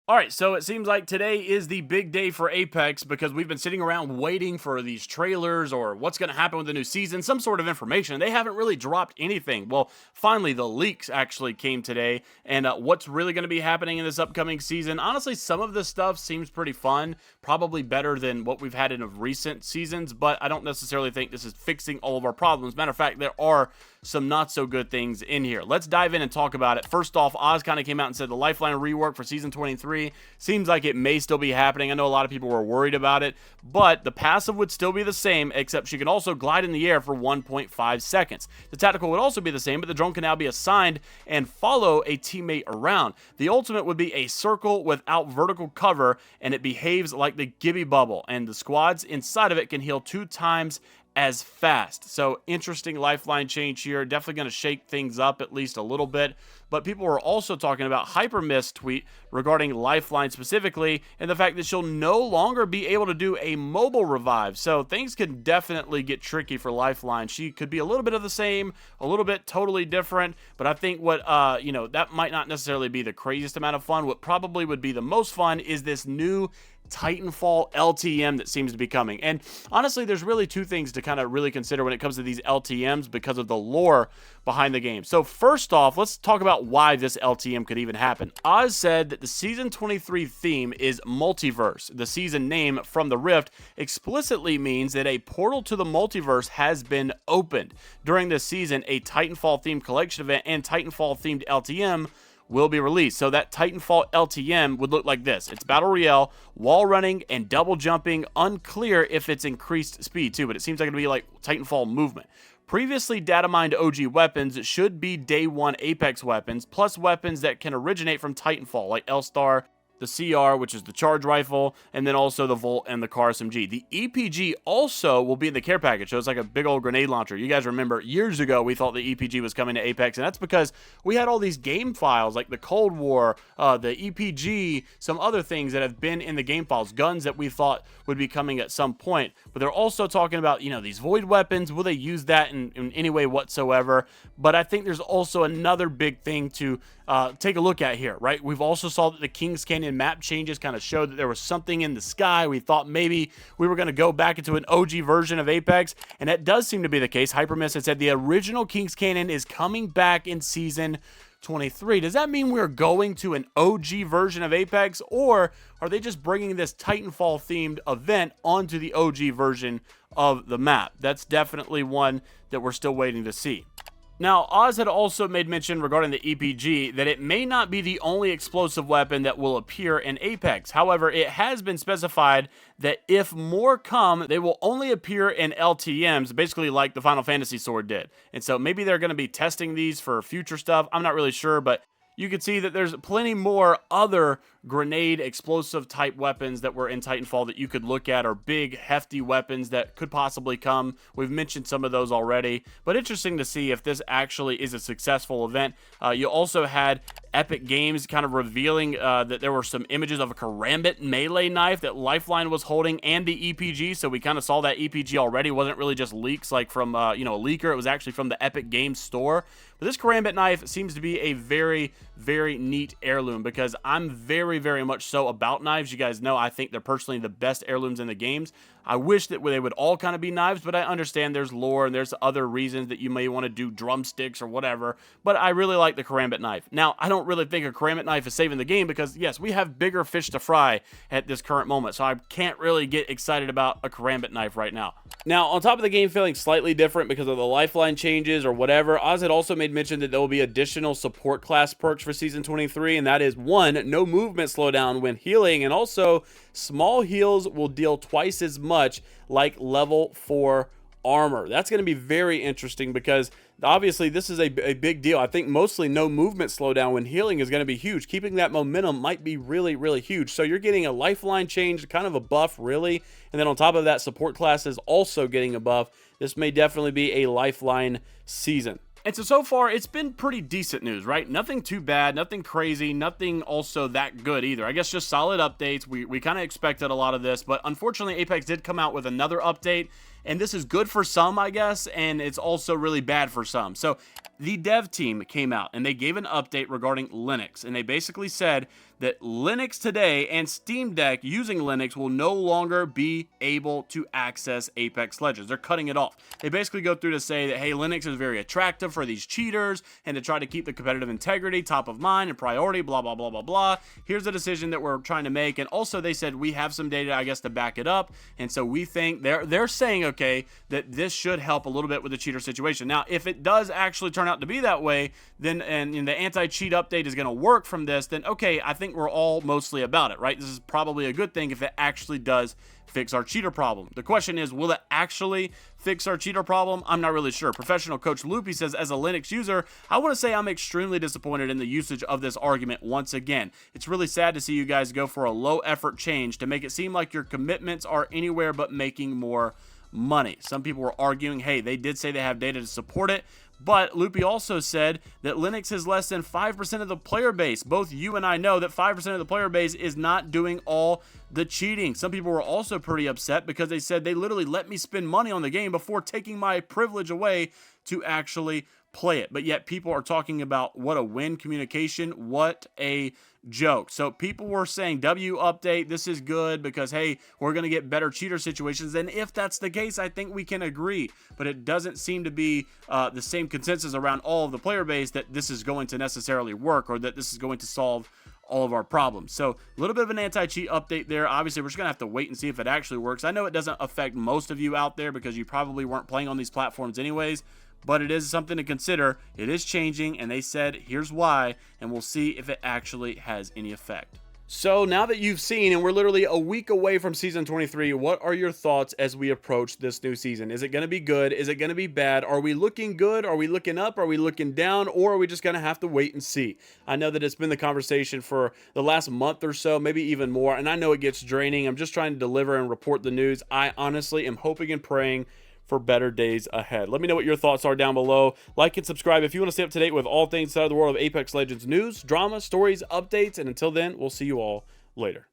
All right, so it seems like today is the big day for Apex because we've been sitting around waiting for these trailers or what's going to happen with the new season, some sort of information. They haven't really dropped anything. Well, finally, the leaks actually came today, and what's really going to be happening in this upcoming season. Honestly, some of this stuff seems pretty fun, probably better than what we've had in recent seasons, but I don't necessarily think this is fixing all of our problems. Matter of fact, there are some not so good things in here. Let's dive in and talk about it. First off, Oz kind of came out and said the Lifeline rework for Season 23 seems like it may still be happening. I know a lot of people were worried about it, but the passive would still be the same, except she can also glide in the air for 1.5 seconds. The tactical would also be the same, but the drone can now be assigned and follow a teammate around. The ultimate would be a circle without vertical cover, and it behaves like the Gibby bubble, and the squads inside of it can heal 2 times as fast. So interesting Lifeline change here. Definitely going to shake things up at least a little bit. But people were also talking about Hyperm Miss tweet regarding Lifeline specifically and the fact that she'll no longer be able to do a mobile revive. So things could definitely get tricky for Lifeline. She could be a little bit of the same, a little bit totally different. But I think what, that might not necessarily be the craziest amount of fun. What probably would be the most fun is this new Titanfall LTM that seems to be coming. And honestly, there's really 2 things to kind of really consider when it comes to these LTMs because of the lore behind the game. So first off, let's talk about why this LTM could even happen. Oz said that the Season 23 theme is multiverse. The season name, From the Rift, explicitly means that a portal to the multiverse has been opened. During this season, a Titanfall themed collection event and Titanfall themed LTM will be released. So that Titanfall LTM would look like this. It's Battle Royale, wall running, and double jumping. Unclear if it's increased speed too, but it seems like it'll be like Titanfall movement. Previously data mined OG weapons should be day 1 Apex weapons, plus weapons that can originate from Titanfall, like L-Star, the CR, which is the charge rifle, and then also the Volt and the Car SMG. The EPG also will be in the care package, so it's like a big old grenade launcher. You guys remember years ago we thought the EPG was coming to Apex, and that's because we had all these game files like the Cold War, the EPG, some other things that have been in the game files, guns that we thought would be coming at some point. But they're also talking about, these void weapons. Will they use that in any way whatsoever? But I think there's also another big thing to take a look at here, right? We've also saw that the Kings Canyon map changes kind of showed that there was something in the sky. We thought maybe we were going to go back into an OG version of Apex, and that does seem to be the case. Hyperm Miss had said the original Kings Canyon is coming back in Season 23. Does that mean we're going to an OG version of Apex, or are they just bringing this Titanfall themed event onto the OG version of the map? That's definitely one that we're still waiting to see. Now, Oz had also made mention regarding the EPG that it may not be the only explosive weapon that will appear in Apex. However, it has been specified that if more come, they will only appear in LTMs, basically like the Final Fantasy sword did. And so maybe they're going to be testing these for future stuff. I'm not really sure, but you can see that there's plenty more other grenade explosive type weapons that were in Titanfall that you could look at, or big hefty weapons that could possibly come. We've mentioned some of those already, but interesting to see if this actually is a successful event. You also had Epic Games kind of revealing that there were some images of a karambit melee knife that Lifeline was holding and the EPG, so we kind of saw that EPG already. It wasn't really just leaks like from a leaker. It was actually from the Epic Games store. But this karambit knife seems to be a very, very neat heirloom, because I'm very, very much so about knives. You guys know I think they're personally the best heirlooms in the games. I wish that they would all kind of be knives, but I understand there's lore and there's other reasons that you may want to do drumsticks or whatever, but I really like the karambit knife. Now, I don't really think a karambit knife is saving the game because, yes, we have bigger fish to fry at this current moment, so I can't really get excited about a karambit knife right now. Now, on top of the game feeling slightly different because of the Lifeline changes or whatever, Oz had also made mention that there will be additional support class perks for Season 23, and that is 1, no movement slowdown when healing, and also small heals will deal twice as much like level 4 armor. That's going to be very interesting because obviously this is a big deal. I think mostly no movement slowdown when healing is going to be huge. Keeping that momentum might be really, really huge. So you're getting a Lifeline change, kind of a buff really, and then on top of that, support class is also getting a buff. This may definitely be a Lifeline season. And so far, it's been pretty decent news, right? Nothing too bad, nothing crazy, nothing also that good either. I guess just solid updates. We kind of expected a lot of this, but unfortunately, Apex did come out with another update, And this is good for some, I guess, and it's also really bad for some. So the dev team came out and they gave an update regarding Linux, and they basically said that Linux today and Steam Deck using Linux will no longer be able to access Apex Legends. They're cutting it off. They basically go through to say that, hey, Linux is very attractive for these cheaters and to try to keep the competitive integrity top of mind and priority, blah, blah, blah, blah, blah. Here's a decision that we're trying to make. And also they said we have some data, I guess, to back it up. And so we think they're saying, okay, that this should help a little bit with the cheater situation. Now, if it does actually turn out to be that way, then and the anti-cheat update is going to work from this, then okay, I think we're all mostly about it, right? This is probably a good thing if it actually does fix our cheater problem. The question is, will it actually fix our cheater problem? I'm not really sure. Professional coach Loopy says, as a Linux user, I want to say I'm extremely disappointed in the usage of this argument once again. It's really sad to see you guys go for a low effort change to make it seem like your commitments are anywhere but making more money. Some people were arguing, hey, they did say they have data to support it, but Loopy also said that Linux has less than 5% of the player base. Both you and I know that 5% of the player base is not doing all the cheating. Some people were also pretty upset because they said they literally let me spend money on the game before taking my privilege away to actually play it. But yet people are talking about what a win communication, what a joke. So people were saying, W update, this is good because, hey, we're going to get better cheater situations. And if that's the case, I think we can agree. But it doesn't seem to be the same consensus around all of the player base that this is going to necessarily work or that this is going to solve all of our problems. So a little bit of an anti-cheat update there. Obviously, we're just going to have to wait and see if it actually works. I know it doesn't affect most of you out there because you probably weren't playing on these platforms anyways, but it is something to consider. It is changing, and they said, here's why, and we'll see if it actually has any effect. So now that you've seen, and we're literally a week away from Season 23, what are your thoughts as we approach this new season? Is it going to be good? Is it going to be bad? Are we looking good? Are we looking up? Are we looking down? Or are we just going to have to wait and see? I know that it's been the conversation for the last month or so, maybe even more, and I know it gets draining. I'm just trying to deliver and report the news. I honestly am hoping and praying for better days ahead. Let me know what your thoughts are down below. Like and subscribe if you want to stay up to date with all things out of the world of Apex Legends news, drama, stories, updates, and until then, we'll see you all later.